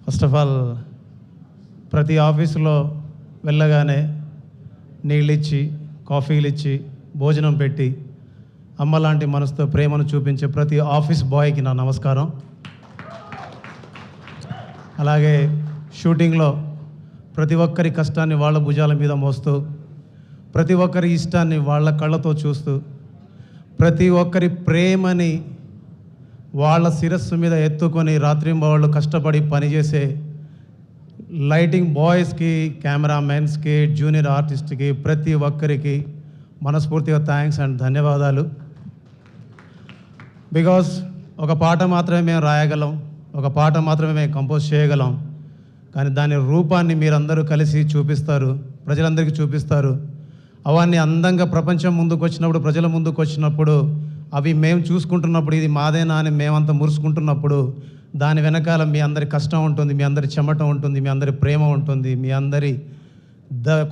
First of all ప్రతి ఆఫీసులో వెళ్ళగానే నీళ్ళిచ్చి కాఫీలు ఇచ్చి భోజనం పెట్టి అమ్మ లాంటి మనసుతో ప్రేమను చూపించే ప్రతి ఆఫీస్ బాయ్కి నా నమస్కారం. అలాగే షూటింగ్లో ప్రతి ఒక్కరి కష్టాన్ని వాళ్ళ భుజాల మీద మోస్తూ, ప్రతి ఒక్కరి ఇష్టాన్ని వాళ్ళ కళ్ళతో చూస్తూ, ప్రతి ఒక్కరి ప్రేమని వాళ్ళ శిరస్సు మీద ఎత్తుకొని రాత్రింబవళ్ళు కష్టపడి పనిచేసే లైటింగ్ బాయ్స్కి, కెమెరామెన్స్కి, జూనియర్ ఆర్టిస్ట్కి ప్రతి ఒక్కరికి మనస్ఫూర్తిగా థ్యాంక్స్ అండ్ ధన్యవాదాలు. బికాస్ ఒక పాట మాత్రమే మేము రాయగలం, ఒక పాట మాత్రమే మేము కంపోజ్ చేయగలం, కానీ దాని రూపాన్ని మీరందరూ కలిసి చూపిస్తారు, ప్రజలందరికీ చూపిస్తారు. అవన్నీ అందంగా ప్రపంచం ముందుకు వచ్చినప్పుడు, ప్రజల ముందుకు వచ్చినప్పుడు, అవి మేము చూసుకుంటున్నప్పుడు ఇది మాదేనా అని మేమంతా మురుసుకుంటున్నప్పుడు దాని వెనకాల మీ అందరి కష్టం ఉంటుంది, మీ అందరి చెమట ఉంటుంది, మీ అందరి ప్రేమ ఉంటుంది, మీ అందరి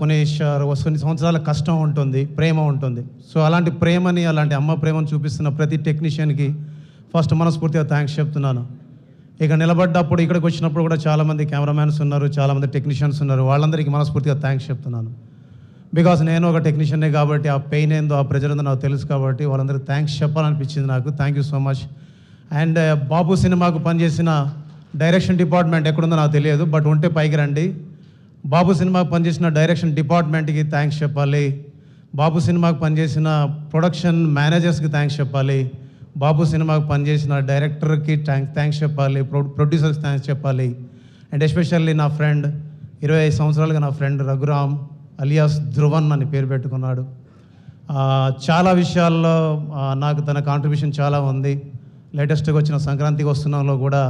కొన్ని సంవత్సరాల కష్టం ఉంటుంది, ప్రేమ ఉంటుంది. సో అలాంటి ప్రేమని, అలాంటి అమ్మ ప్రేమను చూపిస్తున్న ప్రతి టెక్నీషియన్కి ఫస్ట్ మనస్ఫూర్తిగా థ్యాంక్స్ చెప్తున్నాను. ఇక నిలబడ్డప్పుడు ఇక్కడికి వచ్చినప్పుడు కూడా చాలామంది కెమెరామ్యాన్స్ ఉన్నారు, చాలామంది టెక్నీషియన్స్ ఉన్నారు, వాళ్ళందరికీ మనస్ఫూర్తిగా థ్యాంక్స్ చెప్తున్నాను. బికాస్ నేను ఒక టెక్నీషియన్నే కాబట్టి ఆ పెయిన్ ఏందో, ఆ ప్రెజర్ ఏందో నాకు తెలుసు కాబట్టి వాళ్ళందరికీ థ్యాంక్స్ చెప్పాలనిపించింది నాకు. Thank you so much. And Babu సినిమాకు పనిచేసిన డైరెక్షన్ డిపార్ట్మెంట్ ఎక్కడుందో నాకు తెలియదు, బట్ ఉంటే పైకి రండి. బాబు సినిమాకు పనిచేసిన డైరెక్షన్ డిపార్ట్మెంట్కి థ్యాంక్స్ చెప్పాలి, బాబు సినిమాకు పనిచేసిన ప్రొడక్షన్ మేనేజర్స్కి థ్యాంక్స్ చెప్పాలి, బాబు సినిమాకు పనిచేసిన డైరెక్టర్కి థ్యాంక్స్ చెప్పాలి, ప్రొడ్యూసర్కి థ్యాంక్స్ చెప్పాలి. అండ్ ఎస్పెషల్లీ నా ఫ్రెండ్, 25 సంవత్సరాలుగా నా ఫ్రెండ్ రఘురామ్ అలియాస్ ధ్రువన్ అని పేరు పెట్టుకున్నాడు. చాలా విషయాల్లో నాకు తన కాంట్రిబ్యూషన్ చాలా ఉంది. లేటెస్ట్గా వచ్చిన సంక్రాంతికి వస్తున్నాంలో కూడా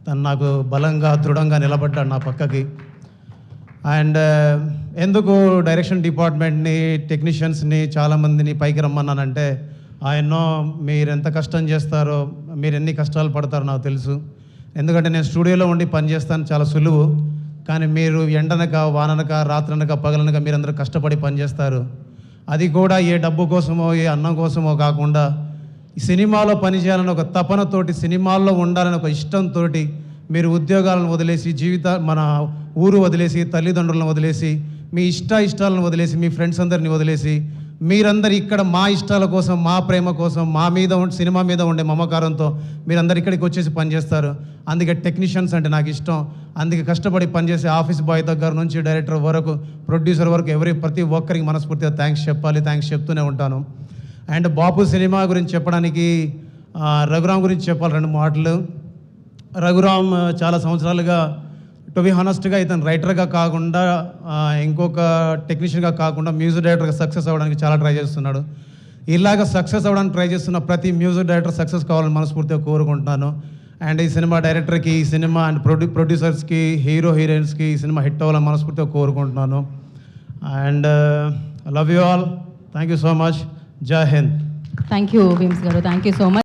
తను నాకు బలంగా దృఢంగా నిలబడ్డాడు నా పక్కకి. అండ్ ఎందుకు డైరెక్షన్ డిపార్ట్మెంట్ని, టెక్నీషియన్స్ని, చాలామందిని పైకి రమ్మన్నానంటే, ఆయన్నో మీరు ఎంత కష్టం చేస్తారో, మీరు ఎన్ని కష్టాలు పడతారో నాకు తెలుసు. ఎందుకంటే నేను స్టూడియోలో ఉండి పనిచేస్తాను, చాలా సులువు. కానీ మీరు ఎండనక, వాననక, రాత్రనక, పగలనక మీరందరూ కష్టపడి పనిచేస్తారు. అది కూడా ఏ డబ్బు కోసమో, ఏ అన్నం కోసమో కాకుండా ఈ సినిమాలో పనిచేయాలని ఒక తపనతోటి, సినిమాల్లో ఉండాలని ఒక ఇష్టంతో మీరు ఉద్యోగాలను వదిలేసి, మన ఊరు వదిలేసి, తల్లిదండ్రులను వదిలేసి, మీ ఇష్టాలను వదిలేసి, మీ ఫ్రెండ్స్ అందరిని వదిలేసి మీరందరూ ఇక్కడ మా ఇష్టాల కోసం, మా ప్రేమ కోసం, మా మీద సినిమా మీద ఉండే మమకారంతో మీరందరూ ఇక్కడికి వచ్చేసి పనిచేస్తారు. అందుకే టెక్నీషియన్స్ అంటే నాకు ఇష్టం. అందుకే కష్టపడి పనిచేసే ఆఫీస్ బాయ్ దగ్గర నుంచి డైరెక్టర్ వరకు, ప్రొడ్యూసర్ వరకు ప్రతి ఒక్కరికి మనస్ఫూర్తిగా థ్యాంక్స్ చెప్పాలి, థ్యాంక్స్ చెప్తూనే ఉంటాను. అండ్ బాపు సినిమా గురించి చెప్పడానికి, రఘురామ్ గురించి చెప్పాలి 2 మాటలు. రఘురామ్ చాలా సంవత్సరాలుగా, టు బి హానెస్ట్గా, ఇతను రైటర్గా కాకుండా, ఇంకొక టెక్నీషియన్గా కాకుండా మ్యూజిక్ డైరెక్టర్గా సక్సెస్ అవ్వడానికి చాలా ట్రై చేస్తున్నాడు. ఇలాగ సక్సెస్ అవ్వడానికి ట్రై చేస్తున్న ప్రతి మ్యూజిక్ డైరెక్టర్ సక్సెస్ కావాలని మనస్ఫూర్తిగా కోరుకుంటున్నాను. అండ్ ఈ సినిమా డైరెక్టర్కి, ఈ సినిమా అండ్ ప్రొడ్యూసర్స్కి, హీరోయిన్స్కి ఈ సినిమా హిట్ అవ్వాలని మనస్ఫూర్తిగా కోరుకుంటున్నాను. And love you all. Thank you so much. జై హింద్. థ్యాంక్ యూ భీమ్స్ గారు, థ్యాంక్ యూ సో మచ్.